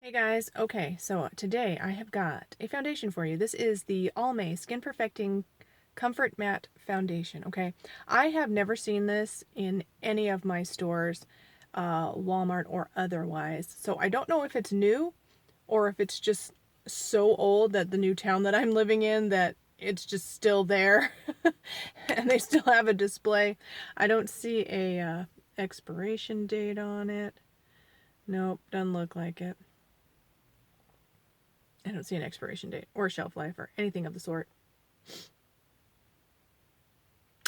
Hey guys, okay, so today I have got a foundation for you. This is the Almay Skin Perfecting Comfort Matte Foundation, okay? I have never seen this in any of my stores, Walmart or otherwise, so I don't know if it's new or if it's just so old that the new town that I'm living in that it's just still there and they still have a display. I don't see a expiration date on it. Nope, doesn't look like it. I don't see an expiration date or shelf life or anything of the sort.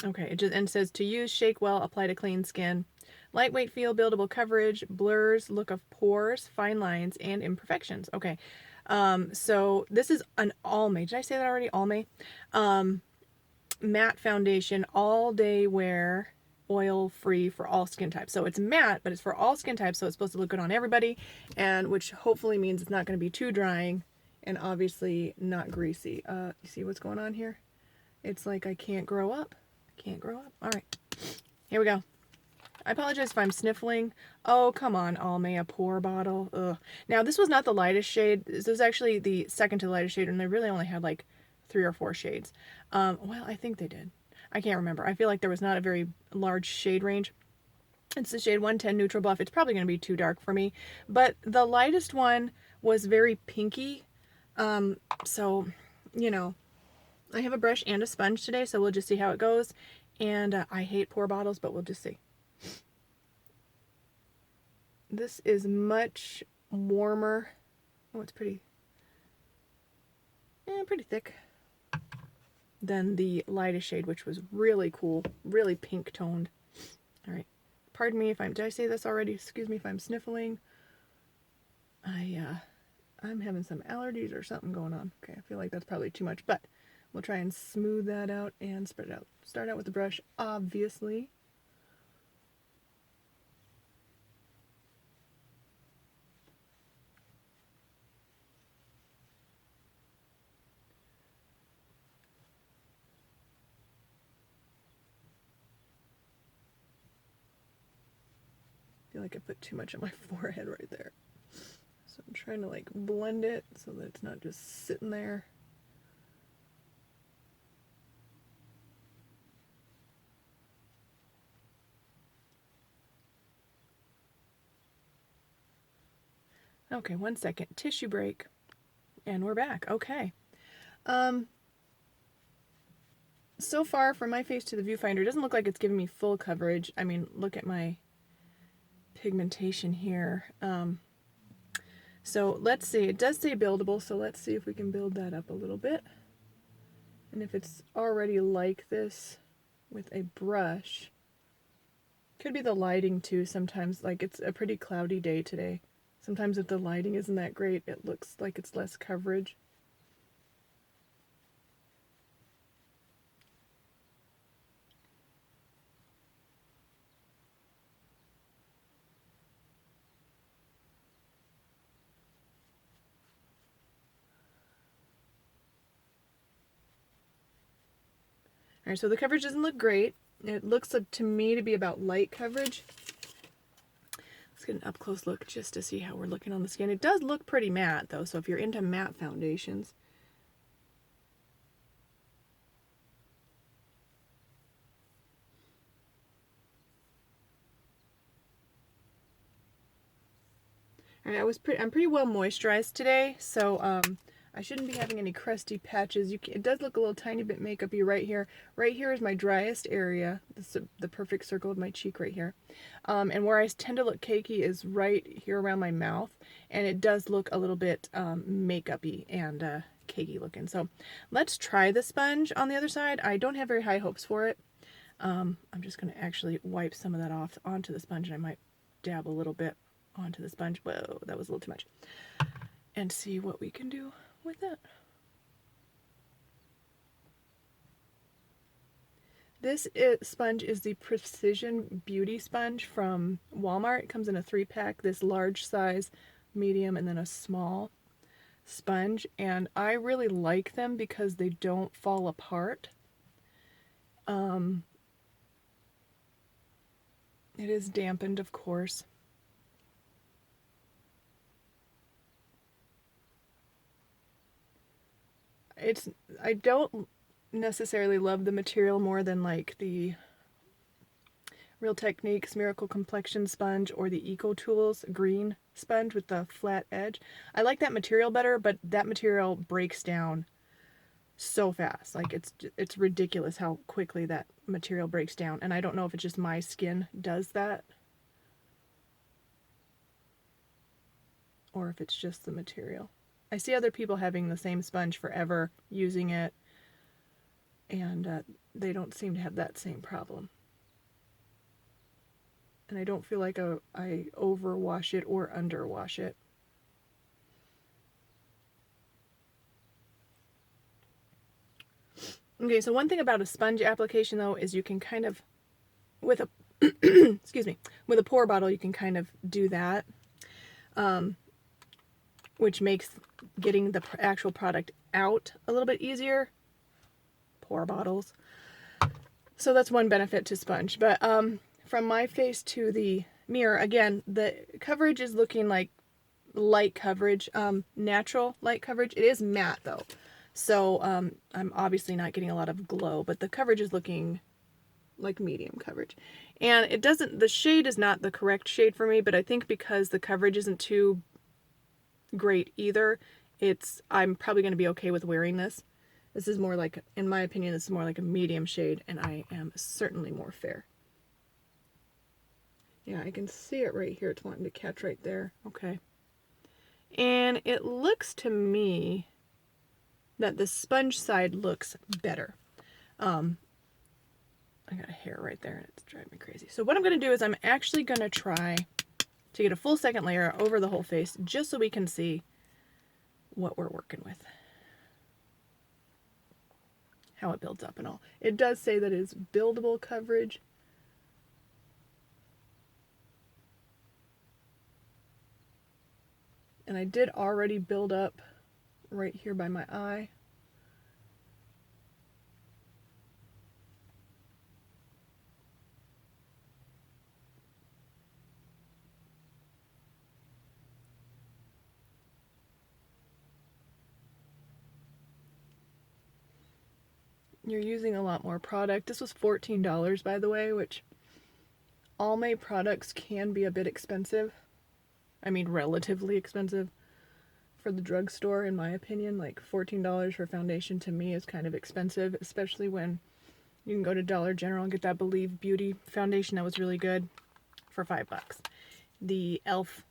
Okay, it says to use, shake well, apply to clean skin. Lightweight feel, buildable coverage, blurs, look of pores, fine lines, and imperfections. Okay, so this is an Almay. Did I say that already? Almay. Matte foundation, all day wear, oil free for all skin types. So it's matte, but it's for all skin types, so it's supposed to look good on everybody, and which hopefully means it's not going to be too drying and obviously not greasy. You see what's going on here? It's like I can't grow up. I can't grow up. All right, here we go. I apologize if I'm sniffling. Oh, come on, Almay, a pour bottle. Ugh. Now, this was not the lightest shade. This was actually the second to the lightest shade, and they really only had like 3 or 4 shades. Well, I think they did. I can't remember. I feel like there was not a very large shade range. It's the shade 110 Neutral Buff. It's probably going to be too dark for me. But the lightest one was very pinky. So, you know, I have a brush and a sponge today, so we'll just see how it goes. And I hate pour bottles, but we'll just see. This is much warmer. Oh, it's pretty thick than the lightest shade, which was really cool, really pink toned. All right, pardon me if did I say this already? Excuse me if I'm sniffling. I'm having some allergies or something going on. Okay, I feel like that's probably too much, but we'll try and smooth that out and spread it out. Start out with the brush, obviously. I feel like I put too much on my forehead right there. So I'm trying to like blend it so that it's not just sitting there. Okay, 1 second. Tissue break. And we're back. Okay. So far from my face to the viewfinder, it doesn't look like it's giving me full coverage. I mean, look at my pigmentation here. So let's see. It does say buildable, so let's see if we can build that up a little bit. And if it's already like this with a brush, could be the lighting too sometimes. Like it's a pretty cloudy day today. Sometimes if the lighting isn't that great, it looks like it's less coverage. Alright, so the coverage doesn't look great. It looks to me to be about light coverage. Let's get an up-close look just to see how we're looking on the skin. It does look pretty matte, though, so if you're into matte foundations. Alright, I'm pretty well moisturized today, so I shouldn't be having any crusty patches. It does look a little tiny bit makeup-y right here. Right here is my driest area. This is the perfect circle of my cheek right here. And where I tend to look cakey is right here around my mouth. And it does look a little bit makeup-y and cakey looking. So let's try the sponge on the other side. I don't have very high hopes for it. I'm just going to actually wipe some of that off onto the sponge, and I might dab a little bit onto the sponge. Whoa, that was a little too much. And see what we can do with that. This sponge is the Precision Beauty Sponge from Walmart. It comes in a 3-pack, this large size, medium, and then a small sponge. And I really like them because they don't fall apart. It is dampened, of course. I don't necessarily love the material more than like the Real Techniques Miracle Complexion Sponge or the Eco Tools green sponge with the flat edge. I like that material better, but that material breaks down so fast. Like it's ridiculous how quickly that material breaks down. And I don't know if it's just my skin does that or if it's just the material. I see other people having the same sponge forever, using it, and they don't seem to have that same problem. And I don't feel like I overwash it or underwash it. Okay, so one thing about a sponge application though is you can kind of, with a, excuse me, with a pour bottle you can kind of do that, which makes getting the actual product out a little bit easier. Pour bottles. So that's one benefit to sponge. But from my face to the mirror, again, the coverage is looking like light coverage, natural light coverage. It is matte though. So I'm obviously not getting a lot of glow, but the coverage is looking like medium coverage. And it doesn't, the shade is not the correct shade for me, but I think because the coverage isn't too great either, I'm probably going to be okay with wearing this. This is more like, in my opinion, this is more like a medium shade, and I am certainly more fair. Yeah, I can see it right here. It's wanting to catch right there. Okay. And it looks to me that the sponge side looks better. I got a hair right there and it's driving me crazy. So what I'm going to do is I'm actually going to try to get a full second layer over the whole face just so we can see what we're working with. How it builds up and all. It does say that it's buildable coverage. And I did already build up right here by my eye. You're using a lot more product. This was $14, by the way, which Almay products can be a bit expensive. I mean, relatively expensive for the drugstore, in my opinion. Like $14 for foundation to me is kind of expensive, especially when you can go to Dollar General and get that Believe Beauty foundation that was really good for $5. The e.l.f.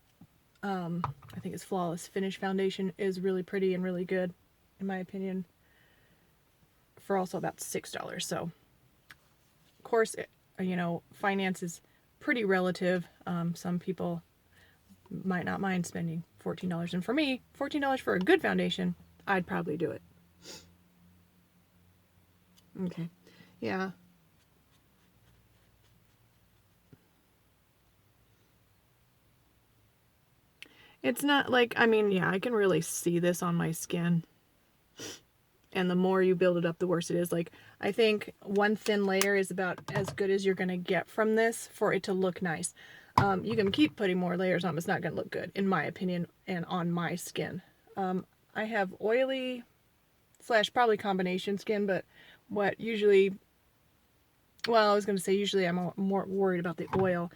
I think it's Flawless Finish foundation is really pretty and really good, in my opinion, for also about $6. So, of course, you know, finance is pretty relative. Some people might not mind spending $14. And for me, $14 for a good foundation, I'd probably do it. Okay. Yeah. It's not like, I mean, yeah, I can really see this on my skin. And the more you build it up, the worse it is. Like, I think one thin layer is about as good as you're going to get from this for it to look nice. You can keep putting more layers on, but it's not going to look good, in my opinion, and on my skin. I have oily / probably combination skin, but what usually, well, I was going to say usually I'm more worried about the oil,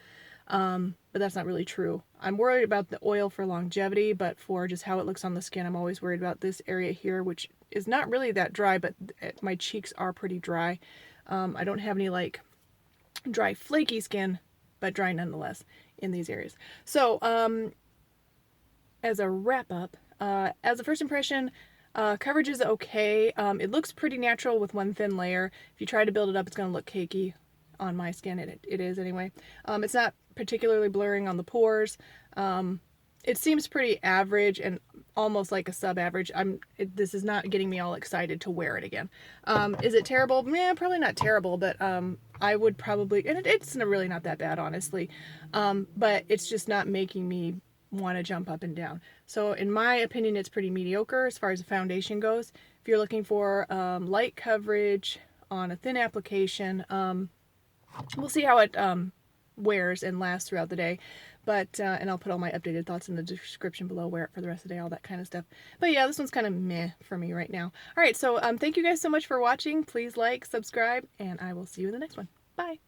but that's not really true. I'm worried about the oil for longevity, but for just how it looks on the skin, I'm always worried about this area here, which is not really that dry, but my cheeks are pretty dry. I don't have any like dry flaky skin, but dry nonetheless in these areas. So as a wrap up, as a first impression, coverage is okay. It looks pretty natural with one thin layer. If you try to build it up, it's going to look cakey on my skin. It is anyway. It's not particularly blurring on the pores. It seems pretty average and almost like a sub-average. This is not getting me all excited to wear it again. Is it terrible? Probably not terrible, but I would probably, and it's really not that bad, honestly. But it's just not making me want to jump up and down. So in my opinion, it's pretty mediocre as far as the foundation goes. If you're looking for light coverage on a thin application, we'll see how it wears and lasts throughout the day. But, and I'll put all my updated thoughts in the description below, wear it for the rest of the day, all that kind of stuff. But yeah, this one's kind of meh for me right now. All right, so thank you guys so much for watching. Please like, subscribe, and I will see you in the next one. Bye.